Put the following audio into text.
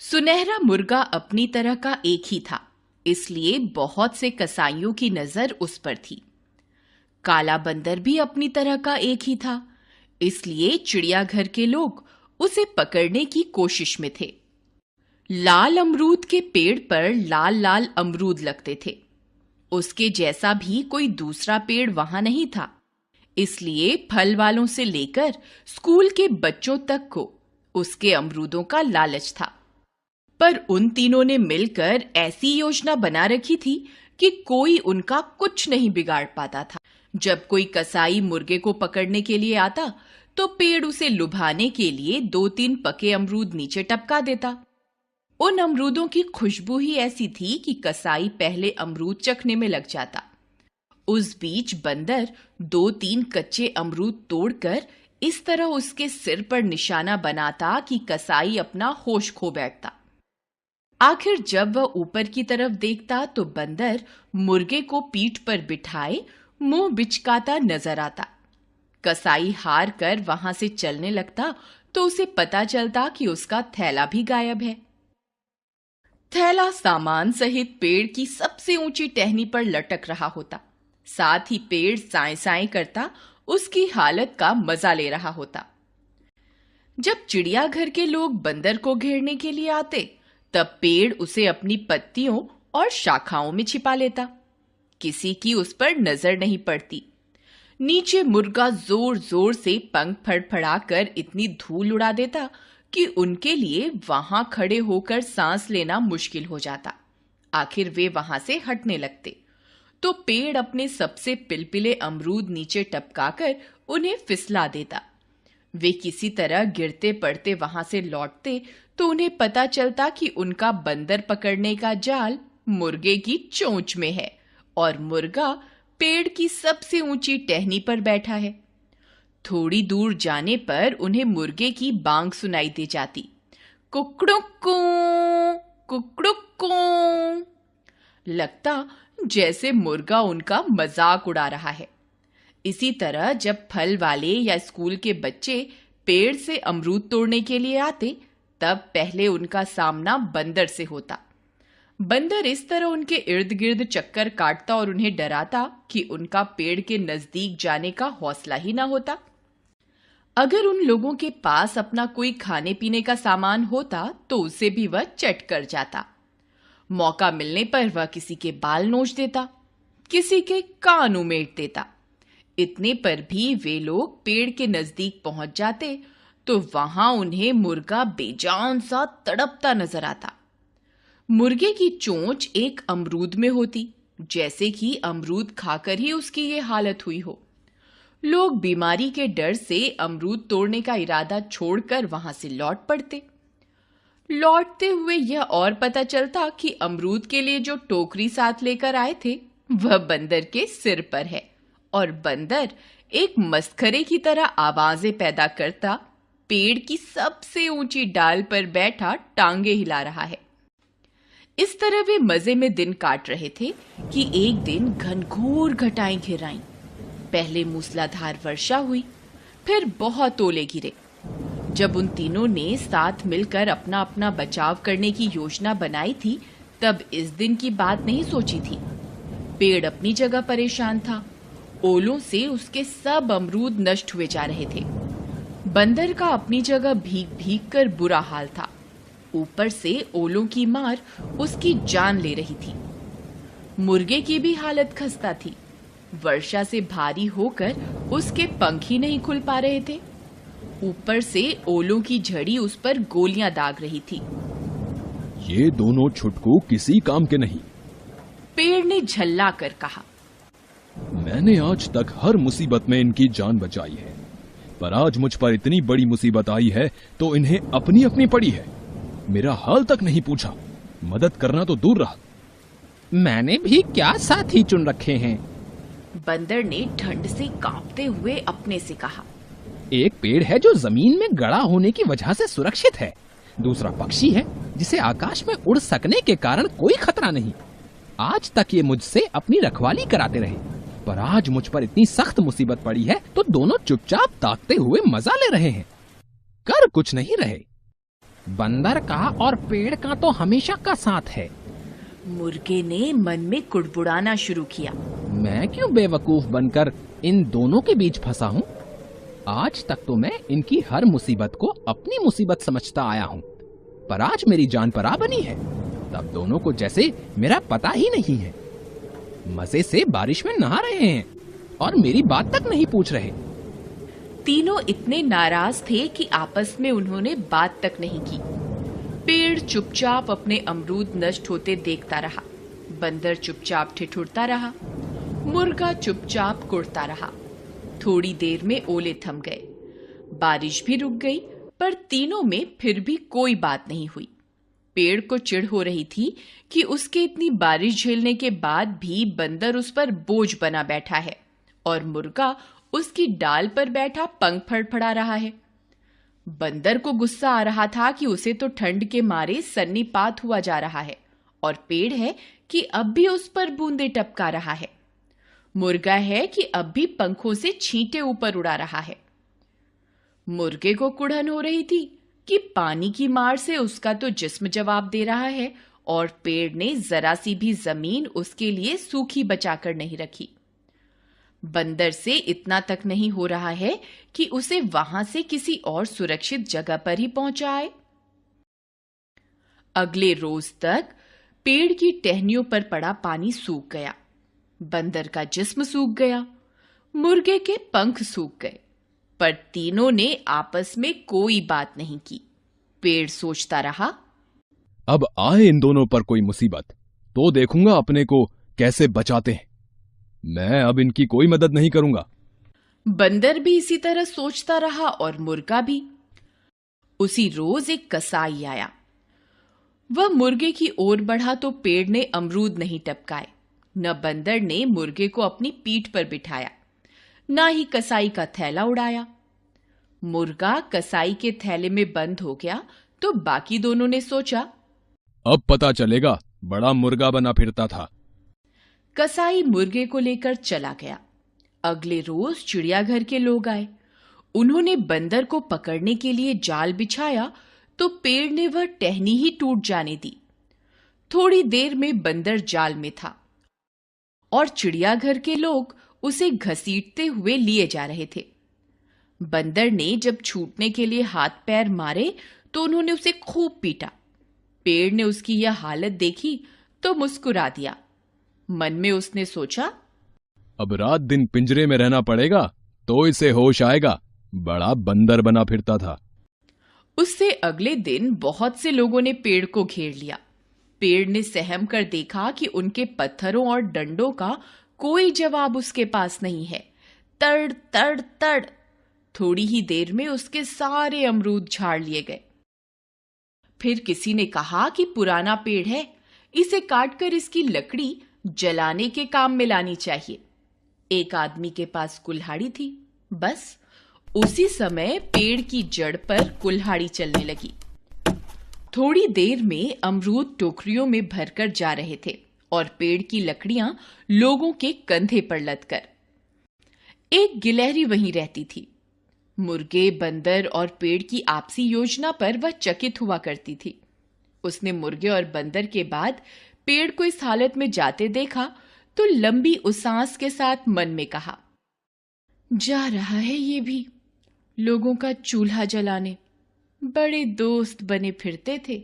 सुनहरा मुर्गा अपनी तरह का एक ही था, इसलिए बहुत से कसाईयों की नजर उस पर थी। काला बंदर भी अपनी तरह का एक ही था, इसलिए चिड़ियाघर के लोग उसे पकड़ने की कोशिश में थे। लाल अमरूद के पेड़ पर लाल लाल अमरूद लगते थे। उसके जैसा भी कोई दूसरा पेड़ वहां नहीं था, इसलिए फल वालों से लेकर स्कूल के बच्चों तक को उसके अमरूदों का लालच था। पर उन तीनों ने मिलकर ऐसी योजना बना रखी थी कि कोई उनका कुछ नहीं बिगाड़ पाता था। जब कोई कसाई मुर्गे को पकड़ने के लिए आता तो पेड़ उसे लुभाने के लिए 2-3 पके अमरूद नीचे टपका देता। उन अमरूदों की खुशबू ही ऐसी थी कि कसाई पहले अमरूद चखने में लग जाता। उस बीच बंदर 2-3 कच्चे अमरूद तोड़कर इस तरह उसके सिर पर निशाना बनाता कि कसाई अपना होश खो बैठता। आखिर जब वह ऊपर की तरफ देखता तो बंदर मुर्गे को पीठ पर बिठाए मुंह बिचकाता नजर आता। कसाई हार कर वहां से चलने लगता तो उसे पता चलता कि उसका थैला भी गायब है। थैला सामान सहित पेड़ की सबसे ऊंची टहनी पर लटक रहा होता। साथ ही पेड़ साए साए करता उसकी हालत का मजा ले रहा होता। जब चिड़ियाघर के लोग बंदर को घेरने के लिए आते तब पेड़ उसे अपनी पत्तियों और शाखाओं में छिपा लेता। किसी की उस पर नजर नहीं पड़ती। नीचे मुर्गा जोर जोर से पंख फड़फड़ाकर इतनी धूल उड़ा देता कि उनके लिए वहां खड़े होकर सांस लेना मुश्किल हो जाता। आखिर वे वहां से हटने लगते तो पेड़ अपने सबसे पिलपिले अमरूद नीचे टपकाकर उन्हें फिसला देता। वे किसी तरह गिरते पड़ते वहां से लौटते तो उन्हें पता चलता कि उनका बंदर पकड़ने का जाल मुर्गे की चोंच में है और मुर्गा पेड़ की सबसे ऊंची टहनी पर बैठा है। थोड़ी दूर जाने पर उन्हें मुर्गे की बांग सुनाई दे जाती, कुकड़ुक्कू कुकड़ुक्कू। लगता जैसे मुर्गा उनका मजाक उड़ा रहा है। इसी तरह जब फल वाले या स्कूल के बच्चे पेड़ से अमरूद तोड़ने के लिए आते तब पहले उनका सामना बंदर से होता। बंदर इस तरह उनके इर्द गिर्द चक्कर काटता और उन्हें डराता कि उनका पेड़ के नजदीक जाने का हौसला ही ना होता। अगर उन लोगों के पास अपना कोई खाने पीने का सामान होता तो उसे भी वह चट कर जाता। मौका मिलने पर वह किसी के बाल नोच देता, किसी के कान उमेट देता। इतने पर भी वे लोग पेड़ के नजदीक पहुंच जाते तो वहां उन्हें मुर्गा बेजान सा तड़पता नजर आता। मुर्गे की चोंच एक अमरूद में होती, जैसे कि अमरूद खाकर ही उसकी ये हालत हुई हो। लोग बीमारी के डर से अमरूद तोड़ने का इरादा छोड़कर वहां से लौट पड़ते। लौटते हुए यह और पता चलता कि अमरूद के लिए जो टोकरी साथ लेकर आए थे वह बंदर के सिर पर है और बंदर एक मस्खरे की तरह आवाजें पैदा करता पेड़ की सबसे ऊंची डाल पर बैठा टांगे हिला रहा है। इस तरह वे मजे में दिन काट रहे थे कि एक दिन घनघोर घटाएं घिर आईं। पहले मूसलाधार वर्षा हुई, फिर बहुत ओले गिरे। जब उन तीनों ने साथ मिलकर अपना अपना बचाव करने की योजना बनाई थी तब इस दिन की बात नहीं सोची थी। पेड़ अपनी जगह परेशान था। ओलों से उसके सब अमरूद नष्ट हुए जा रहे थे। बंदर का अपनी जगह भीग भीग कर बुरा हाल था। ऊपर से ओलों की मार उसकी जान ले रही थी। मुर्गे की भी हालत खस्ता थी। वर्षा से भारी होकर उसके पंख ही नहीं खुल पा रहे थे। ऊपर से ओलों की झड़ी उस पर गोलियां दाग रही थी। ये दोनों छुटकू किसी काम के नहीं, पेड़ ने झल्ला कर कहा। मैंने आज तक हर मुसीबत में इनकी जान बचाई है, पर आज मुझ पर इतनी बड़ी मुसीबत आई है तो इन्हें अपनी अपनी पड़ी है। मेरा हाल तक नहीं पूछा, मदद करना तो दूर रहा। मैंने भी क्या साथी चुन रखे हैं, बंदर ने ठंड से कांपते हुए अपने से कहा। एक पेड़ है जो जमीन में गड़ा होने की वजह से सुरक्षित है, दूसरा पक्षी है जिसे आकाश में उड़ सकने के कारण कोई खतरा नहीं। आज तक ये मुझसे अपनी रखवाली कराते रहे, पर आज मुझ पर इतनी सख्त मुसीबत पड़ी है तो दोनों चुपचाप ताकते हुए मजा ले रहे हैं, कर कुछ नहीं रहे। बंदर का और पेड़ का तो हमेशा का साथ है। मुर्गे ने मन में कुड़बुड़ाना शुरू किया। मैं क्यों बेवकूफ बनकर इन दोनों के बीच फंसा हूँ? आज तक तो मैं इनकी हर मुसीबत को अपनी मुसीबत समझता आया हूँ, पर आज मेरी जान परा बनी है तब दोनों को जैसे मेरा पता ही नहीं है। मजे से बारिश में नहा रहे हैं और मेरी बात तक नहीं पूछ रहे। तीनों इतने नाराज थे कि आपस में उन्होंने बात तक नहीं की। पेड़ चुपचाप अपने अमरूद नष्ट होते देखता रहा। बंदर चुपचाप ठिठुरता रहा। मुर्गा चुपचाप कुड़ता रहा। थोड़ी देर में ओले थम गए, बारिश भी रुक गई, पर तीनों में फिर भी कोई बात नहीं हुई। पेड़ को चिढ़ हो रही थी कि उसके इतनी बारिश झेलने के बाद भी बंदर उस पर बोझ बना बैठा है और मुर्गा उसकी डाल पर बैठा पंख फड़फड़ा रहा है। बंदर को गुस्सा आ रहा था कि उसे तो ठंड के मारे सन्नीपात हुआ जा रहा है और पेड़ है कि अब भी उस पर बूंदे टपका रहा है। मुर्गा है कि अब भी पंखों से छींटे ऊपर उड़ा रहा है। मुर्गे को कुड़न हो रही थी कि पानी की मार से उसका तो जिस्म जवाब दे रहा है और पेड़ ने जरा सी भी जमीन उसके लिए सूखी बचाकर नहीं रखी। बंदर से इतना तक नहीं हो रहा है कि उसे वहां से किसी और सुरक्षित जगह पर ही पहुंचाए। अगले रोज तक पेड़ की टहनियों पर पड़ा पानी सूख गया। बंदर का जिस्म सूख गया। मुर्गे के पंख सूख गए, पर तीनों ने आपस में कोई बात नहीं की। पेड़ सोचता रहा, अब आए इन दोनों पर कोई मुसीबत तो देखूंगा अपने को कैसे बचाते हैं। मैं अब इनकी कोई मदद नहीं करूंगा। बंदर भी इसी तरह सोचता रहा और मुर्गा भी। उसी रोज एक कसाई आया। वह मुर्गे की ओर बढ़ा तो पेड़ ने अमरूद नहीं टपकाए। न बंदर ने मुर्गे को अपनी पीठ पर बिठाया, न ही कसाई का थैला उड़ाया। मुर्गा कसाई के थैले में बंद हो गया तो बाकी दोनों ने सोचा, अब पता चलेगा बड़ा मुर्गा बना फिरता था। कसाई मुर्गे को लेकर चला गया। अगले रोज चिड़ियाघर के लोग आए। उन्होंने बंदर को पकड़ने के लिए जाल बिछाया तो पेड़ ने वह टहनी ही टूट जाने दी। थोड़ी देर में बंदर जाल में था और चिड़ियाघर के लोग उसे घसीटते हुए लिए जा रहे थे। बंदर ने जब छूटने के लिए हाथ पैर मारे तो उन्होंने उसे खूब पीटा। पेड़ ने उसकी यह हालत देखी तो मुस्कुरा दिया। मन में उसने सोचा, अब रात दिन पिंजरे में रहना पड़ेगा तो इसे होश आएगा। बड़ा बंदर बना फिरता था। उससे अगले दिन बहुत से लोगों ने पेड़ को घेर लिया। पेड़ ने सहम कर देखा कि उनके पत्थरों और डंडों का कोई जवाब उसके पास नहीं है। तड़ तड़ तड़। थोड़ी ही देर में उसके सारे अमरूद झाड़ लिए गए। फिर किसी ने कहा कि पुराना पेड़ है, इसे काटकर इसकी लकड़ी जलाने के काम में लानी चाहिए। एक आदमी के पास कुल्हाड़ी थी। बस उसी समय पेड़ की जड़ पर कुल्हाड़ी चलने लगी। थोड़ी देर में अमरूद टोकरियों में भरकर जा रहे थे और पेड़ की लकड़ियां लोगों के कंधे पर लदकर। एक गिलहरी वहीं रहती थी। मुर्गे, बंदर और पेड़ की आपसी योजना पर वह चकित हुआ करती थी। उसने मुर्गे और बंदर के बाद पेड़ को इस हालत में जाते देखा तो लंबी उसास के साथ मन में कहा, जा रहा है ये भी लोगों का चूल्हा जलाने। बड़े दोस्त बने फिरते थे।